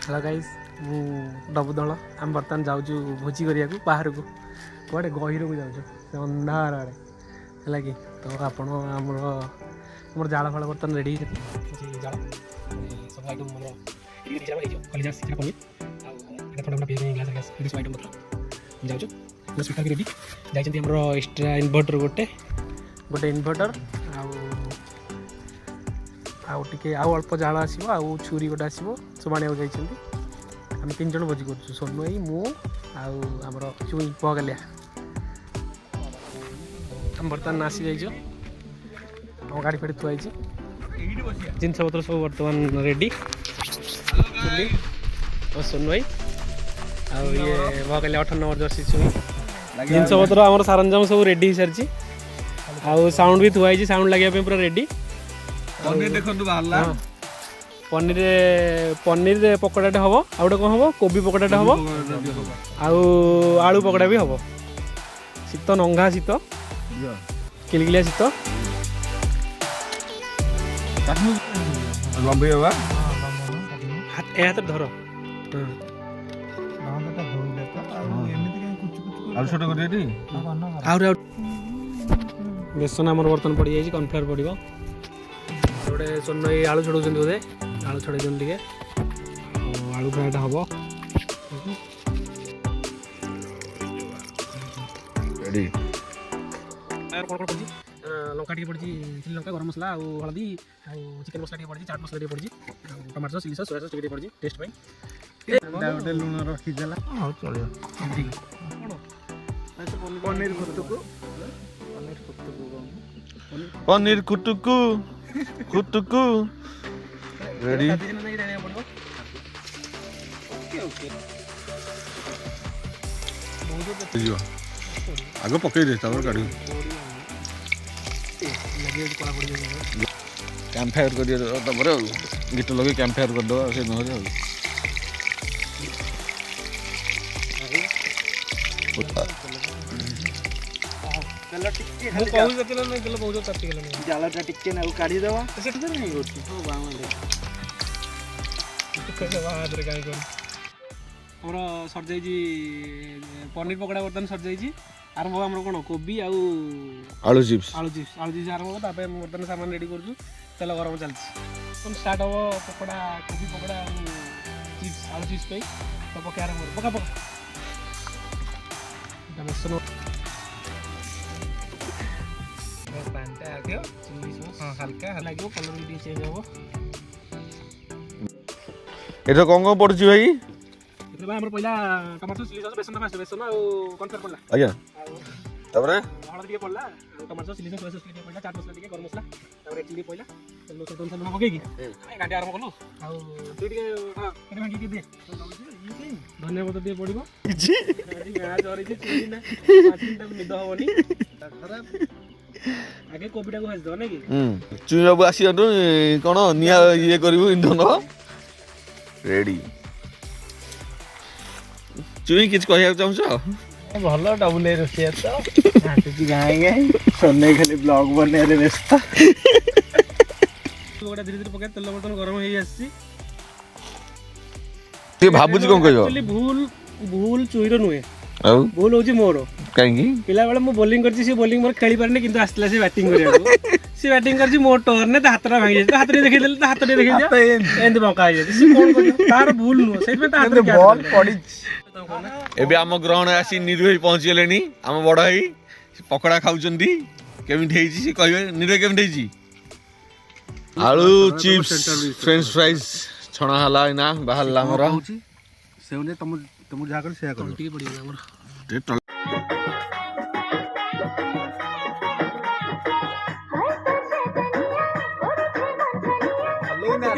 hello guys मु डबुदल आम बर्तमान जाऊँ भोजी करिया बाहर को कड़े गहिर को जाऊँ से अंधार आड़े है कि तो आपण आमर जाल फाल बर्तमान रेडी जाल सब आइटम कलिजा सिक्का पनीर थोड़ा मोटा ग्लास सब आइटम पत्र जाऊँ स्पीकर भी रेडी जाइए आमर एक्सट्रा इनभर्टर गोटे इनभर्टर आउ टे आउ अल्प जाल आसो आउ छुरी गोटे आसो सब आने जाइए आम 3 जन भोजी कर सोनई मु आमर चुई पहगालिया आम बर्तमान आसी जाइए आम गाड़ी फाड़ी थुआई जिनस पत्र सब बर्तमान रेडी चुली और सोनई ये पहगालिया 18 नंबर जर्सी चुई जिनस पत्र आम सरंजाम सब रेडी सारी आउ साउंड भी थुआई साउंड लगे पूरा रेडी पनीर देखो बाहरला पनीर पनीर पकोड़ाटे हम आउ कौन हम कोबी पकोड़ाटे हम आलू पकोड़ा भी हम शीत नंगा शीत किलकिलिया शीत लंबी बाबा हाथ धर आलू छोट कर बेसन आमर बर्तन पड़ जाए कॉर्नफ्लावर पड़ो गोटे सोनई आलू छड़ाऊँ बोधे आलू छड़े टे आलू फ्राएटा हम कौन पड़ी लंका टे पड़ी चिली लंका गरम मसला हल्दी चिकेन मसला टे पड़ी चाट मसला टे पड़ी tomato sauce chilli sauce soya sauce टे पड़ी टेस्ट पाई लुण रखीदेला चलो पनीर कुटुकु कुटुकु रेडी आग पकई दे काढ़ कैंप फायर कर गीत लगे कैंप फायर कर दो से जालटा टिके ना काढ़ी दवा आमर सर जाइए पनीर पकोड़ा बर्तमान सर जाइए आरंभ आम कौन कोबी आलू चिप्स आरंभ बर्तमान सामान रेडी कर तेल गरम चलती स्टार्ट हम पकोड़ा कोबी पकोड़ा चिप्स आलू चिप्स पे तो पके आरंभ पका पका बेसन पानटा आगे चिली सॉस हल्का लगे कलर भी चेंज हम ये कौन कौन पड़ुची भाई आम पहला टमाटो चिली सॉस बेसन बेसन कॉर्नफ्लावर पड़ला आज्ञा तापर हल्दी टे पड़ला tomato chilli sauce soya sauce टे पड़ला चाट मसला टे गरम मसला तापर चिली पड़ला तेल सब दोन सब पके की गांडी आरंभ कलु आ तू टे हां केने भांगी के दे धनिया पत्र टे पड़िबो जी गां जरी जे चिली ना पाटिन तक निद होवनी खराब आगे कोबीटा को भाज दो ना कि चुई बाबू आसी कौन निया ये करू इंधन रेडी चुई किछ कहया चाहछ भल डबल रोषिया तो गाय गाय सोने खाली ब्लॉग बने व्यस्त गोटा धीरे धीरे पके तेल बर्तन गरम हो आसी भाबुच कौन कहयो भूल भूल चुईर नुहे आउ भूल होची मोर काहेकि पिला बेले मु बॉलिंग करछि से बॉलिंग मोर खेली पारने किंतु आस्तला से बैटिंग करिया से बैटिंग करछि मोर टर्न ने हातरा भांगी जाय हातरे देखै देले तो हातरे देखै दिया एंड बंका जाय से कोन करियो तार भूल नु सेट में हातरे बॉल पड़ी एबे आम ग्रहण आसी निर्भय पहुंच गेलेनी आम बड़ भाई पकोड़ा खाउचंदी केमिट हेजी से कहबे निर्भय केमिट हेजी आलू चिप्स फ्रेंच फ्राइज छणा हला ना बाहरला हमरा सेउने तुम जा कर से कर पड़ी हमर